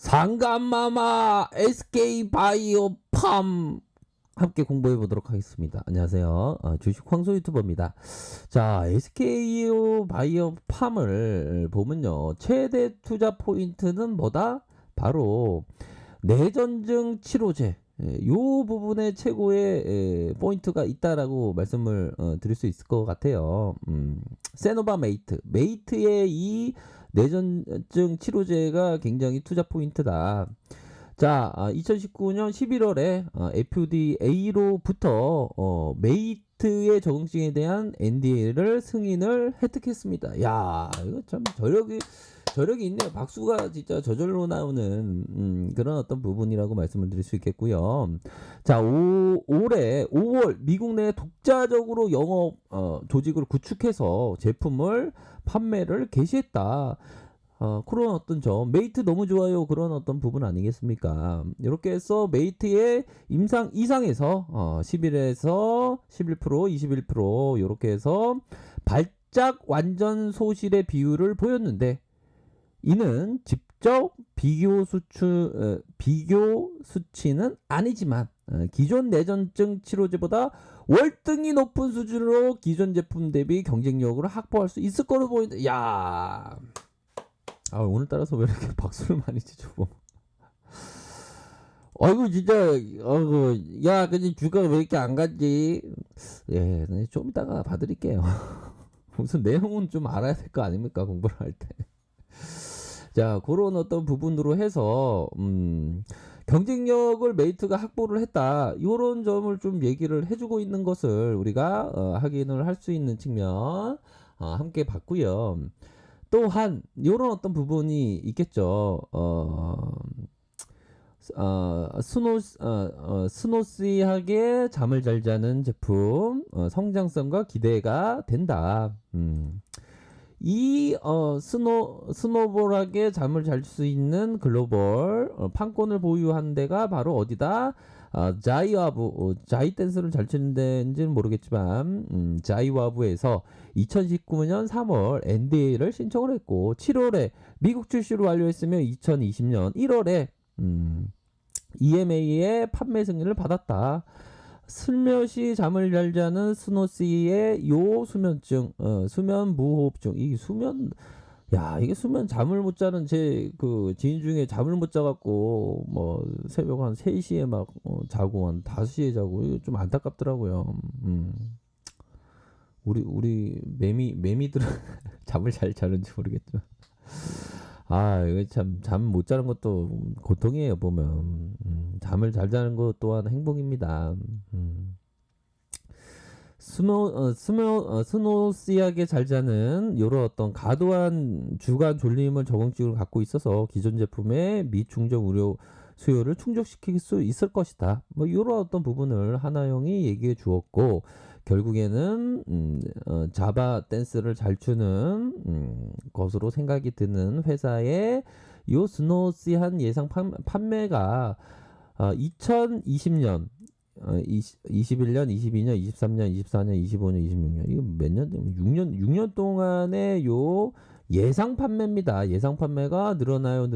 상감마마 SK바이오팜 함께 공부해 보도록 하겠습니다. 안녕하세요. 주식 황소 유튜버입니다. 자, SK바이오팜을 보면요. 최대 투자 포인트는 뭐다? 바로 뇌전증 치료제. 요 부분에 최고의 포인트가 있다라고 말씀을 드릴 수 있을 것 같아요. 세노바 메이트의 이 뇌전증 치료제가 굉장히 투자 포인트다. 자, 2019년 11월에 FDA로부터 메이트의 적응증에 대한 NDA를 승인을 획득했습니다. 야, 이거 참 저력이 있네요. 박수가 진짜 저절로 나오는 그런 어떤 부분이라고 말씀을 드릴 수 있겠고요. 자, 올해 5월 미국 내 독자적으로 영업 조직을 구축해서 제품을 판매를 개시했다. 그런 어떤 점, 메이트 너무 좋아요. 그런 어떤 부분 아니겠습니까? 이렇게 해서 메이트의 이상에서 11에서 11%, 21% 이렇게 해서 발작 완전 소실의 비율을 보였는데 이는 직접 비교 수치는 아니지만 기존 뇌전증 치료제보다 월등히 높은 수준으로 기존 제품 대비 경쟁력을 확보할 수 있을 거로 보인다. 야, 오늘따라서 왜 이렇게 박수를 많이 치죠? 아이고 진짜 아이고 야 근데 주가가 왜 이렇게 안 갔지? 예, 좀 이따가 봐드릴게요. 무슨 내용은 좀 알아야 될 거 아닙니까 공부를 할 때. 자, 그런 어떤 부분으로 해서 경쟁력을 메이트가 확보를 했다. 이런 점을 좀 얘기를 해주고 있는 것을 우리가 확인을 할 수 있는 측면 함께 봤고요. 또한 이런 어떤 부분이 있겠죠. 스노시하게 잠을 잘 자는 제품, 성장성과 기대가 된다. 이 스노볼하게 잠을 잘 수 있는 글로벌 판권을 보유한 데가 바로 어디다? 자이와브, 자이 댄스를 잘 치는 데인지는 모르겠지만 자이와브에서 2019년 3월 NDA를 신청을 했고 7월에 미국 출시를 완료했으며 2020년 1월에 EMA의 판매 승인을 받았다. 슬며시 잠을 잘 자는 스노시의 요 수면증, 수면 무호흡증, 이게 이게 수면 잠을 못 자는 제 그 지인 중에 잠을 못 자갖고 뭐 새벽 한 3시에 막 자고 한 5시에 자고 이거 좀 안타깝더라고요. 우리 매미들은 잠을 잘 자는지 모르겠지만. 이거 참, 잠 못 자는 것도 고통이에요, 보면. 잠을 잘 자는 것 또한 행복입니다. 스노시하게 잘 자는 이런 어떤 과도한 주간 졸림을 적응증을 갖고 있어서 기존 제품의 미충족 의료 수요를 충족시킬 수 있을 것이다. 뭐 이런 어떤 부분을 하나영이 얘기해 주었고 결국에는 자바 댄스를 잘 추는 것으로 생각이 드는 회사의 요 스노시한 예상 판매가 2020년 21년, 22년, 23년, 24년, 25년, 26년 이거 몇 년? 6년 동안의 요 예상 판매입니다. 예상 판매가 늘어나요,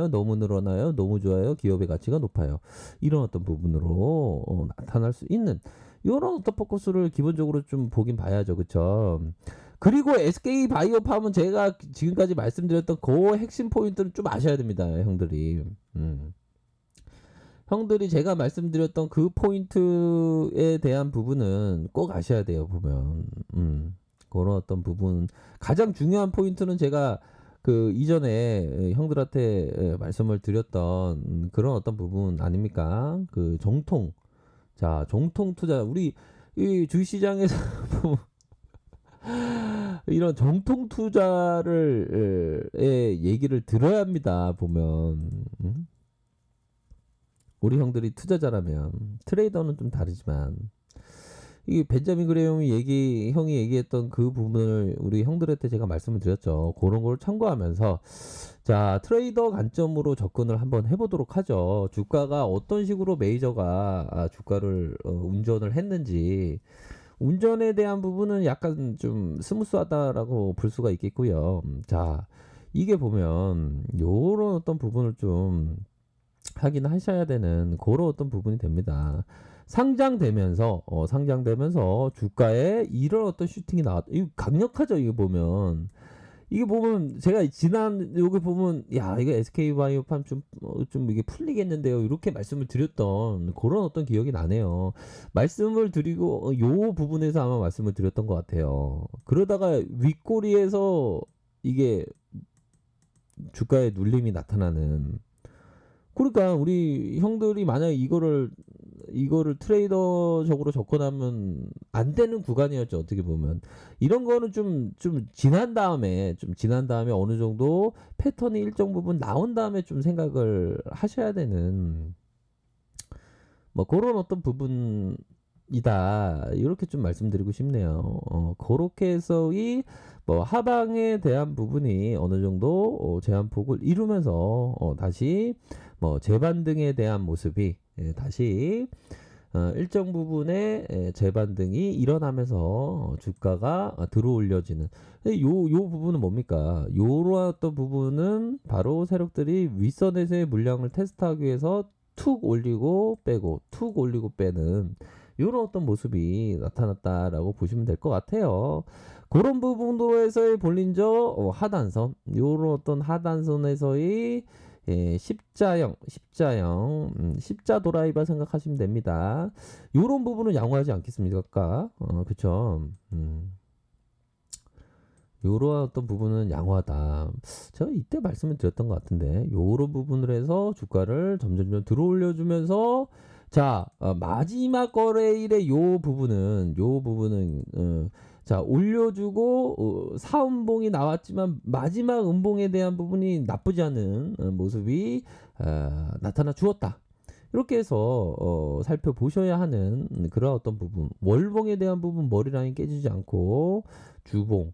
너무 늘어나요, 너무 좋아요, 기업의 가치가 높아요. 이런 어떤 부분으로 나타날 수 있는 이런 어떤 포커스를 기본적으로 좀 보긴 봐야죠, 그쵸? 그리고 SK 바이오팜은 제가 지금까지 말씀드렸던 그 핵심 포인트를 좀 아셔야 됩니다, 형들이. 형들이 제가 말씀드렸던 그 포인트에 대한 부분은 꼭 아셔야 돼요, 보면. 그런 어떤 부분. 가장 중요한 포인트는 제가 그 이전에 형들한테 말씀을 드렸던 그런 어떤 부분 아닙니까? 그 정통. 자, 정통 투자. 우리 이 주식시장에서 이런 정통 투자를 얘기를 들어야 합니다, 보면. 우리 형들이 투자자라면 트레이더는 좀 다르지만 이 벤자민 그레이엄이 형이 얘기했던 그 부분을 우리 형들한테 제가 말씀을 드렸죠. 그런 걸 참고하면서 자 트레이더 관점으로 접근을 한번 해보도록 하죠. 주가가 어떤 식으로 메이저가 주가를 운전을 했는지 운전에 대한 부분은 약간 좀 스무스하다라고 볼 수가 있겠고요. 자 이게 보면 요런 어떤 부분을 좀 하셔야 되는 그런 어떤 부분이 됩니다. 상장되면서 주가에 이런 어떤 슈팅이 나왔. 이거 강력하죠. 이거 보면. 이게 보면 제가 지난 요게 보면 야 이거 SK바이오팜 좀 이게 풀리겠는데요. 이렇게 말씀을 드렸던 그런 어떤 기억이 나네요. 말씀을 드리고 요 부분에서 아마 말씀을 드렸던 것 같아요. 그러다가 윗꼬리에서 이게 주가에 눌림이 나타나는. 그러니까 우리 형들이 만약에 이거를 트레이더적으로 접근하면 안 되는 구간이었죠. 어떻게 보면 이런 거는 좀 지난 다음에 어느 정도 패턴이 일정 부분 나온 다음에 좀 생각을 하셔야 되는 뭐 그런 어떤 부분이다. 이렇게 좀 말씀드리고 싶네요. 그렇게 해서 이 뭐 하방에 대한 부분이 어느 정도 제한폭을 이루면서 다시 뭐 재반등에 대한 모습이 다시 일정 부분의 재반등이 일어나면서 주가가 들어올려지는 요 부분은 뭡니까? 요런 어떤 부분은 바로 세력들이 윗선에서의 물량을 테스트하기 위해서 툭 올리고 빼고 툭 올리고 빼는 요런 어떤 모습이 나타났다라고 보시면 될 것 같아요. 그런 부분으로 해서의 볼린저 하단선 요런 어떤 하단선에서의 십자 도라이바 생각하시면 됩니다. 요런 부분은 양호하지 않겠습니까? 그쵸. 요런 어떤 부분은 양호하다. 제가 이때 말씀을 드렸던 것 같은데, 요런 부분을 해서 주가를 점점 들어올려주면서, 자, 마지막 거래일의 요 부분은, 자, 올려주고, 사은봉이 나왔지만, 마지막 음봉에 대한 부분이 나쁘지 않은 모습이, 나타나 주었다. 이렇게 해서 살펴보셔야 하는 그런 어떤 부분, 월봉에 대한 부분 머리 라인 깨지지 않고 주봉,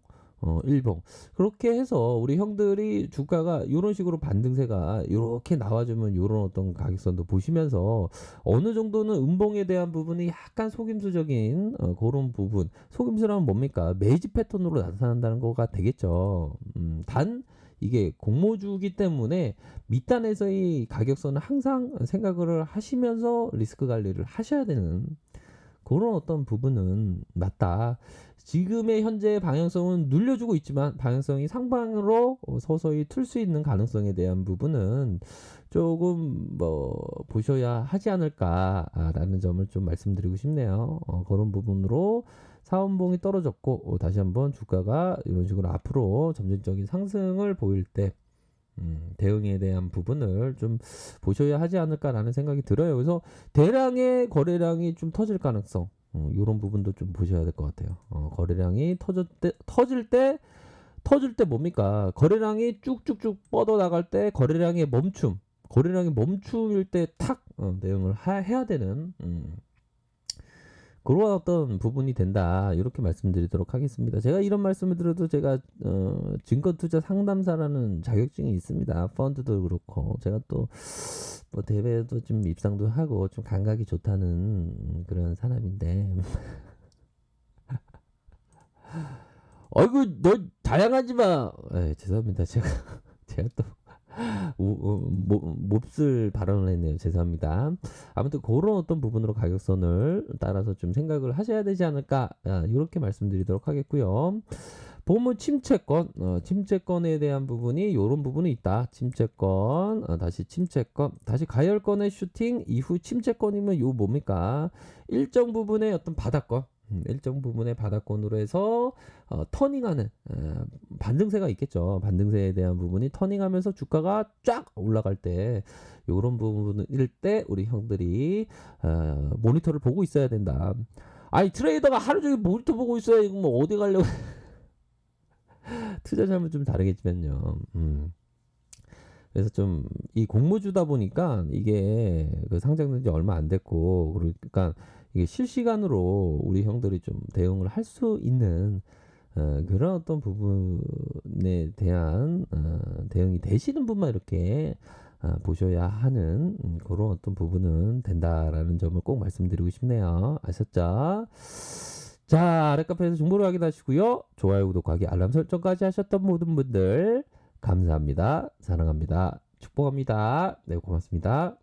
일봉 그렇게 해서 우리 형들이 주가가 이런 식으로 반등세가 이렇게 나와주면 이런 어떤 가격선도 보시면서 어느 정도는 음봉에 대한 부분이 약간 속임수적인 그런 부분. 속임수라면 뭡니까? 매집 패턴으로 나타난다는 거가 되겠죠. 단 이게 공모주기 때문에 밑단에서의 가격선을 항상 생각을 하시면서 리스크 관리를 하셔야 되는 그런 어떤 부분은 맞다. 지금의 현재 방향성은 눌려주고 있지만 방향성이 상방으로 서서히 틀 수 있는 가능성에 대한 부분은 조금 뭐 보셔야 하지 않을까라는 점을 좀 말씀드리고 싶네요. 그런 부분으로 사원봉이 떨어졌고 다시 한번 주가가 이런 식으로 앞으로 점진적인 상승을 보일 때 대응에 대한 부분을 좀 보셔야 하지 않을까라는 생각이 들어요. 그래서 대량의 거래량이 좀 터질 가능성, 이런 부분도 좀 보셔야 될 것 같아요. 거래량이 터질 때 뭡니까? 거래량이 쭉쭉쭉 뻗어 나갈 때 거래량의 멈춤일 때 탁 대응을 해야 되는 그런 어떤 부분이 된다. 이렇게 말씀드리도록 하겠습니다. 제가 이런 말씀을 드려도 제가 증권투자 상담사라는 자격증이 있습니다. 펀드도 그렇고 제가 또 뭐 대회도 좀 입상도 하고 좀 감각이 좋다는 그런 사람인데 어이구 너 다양하지 마. 죄송합니다. 제가 또 몹쓸 발언을 했네요. 죄송합니다. 아무튼 그런 어떤 부분으로 가격선을 따라서 좀 생각을 하셔야 되지 않을까 이렇게 말씀드리도록 하겠고요. 보면 침체권에 대한 부분이 이런 부분이 있다. 침체권, 다시 가열권의 슈팅 이후 침체권이면 요 뭡니까? 일정 부분의 어떤 바닥권. 일정 부분의 바닥권으로 해서 터닝하는 반등세가 있겠죠. 반등세에 대한 부분이 터닝하면서 주가가 쫙 올라갈 때 이런 부분일 때 우리 형들이 모니터를 보고 있어야 된다. 아니 트레이더가 하루 종일 모니터 보고 있어야 이거 뭐 어디 가려고 투자자면 좀 다르겠지만요. 그래서 좀 이 공모주다 보니까 이게 그 상장된 지 얼마 안 됐고 그러니까 이게 실시간으로 우리 형들이 좀 대응을 할 수 있는 그런 어떤 부분에 대한 대응이 되시는 분만 이렇게 보셔야 하는 그런 어떤 부분은 된다라는 점을 꼭 말씀드리고 싶네요. 아셨죠? 자, 아랫카페에서 정보를 확인하시고요. 좋아요, 구독하기, 알람 설정까지 하셨던 모든 분들 감사합니다. 사랑합니다. 축복합니다. 네, 고맙습니다.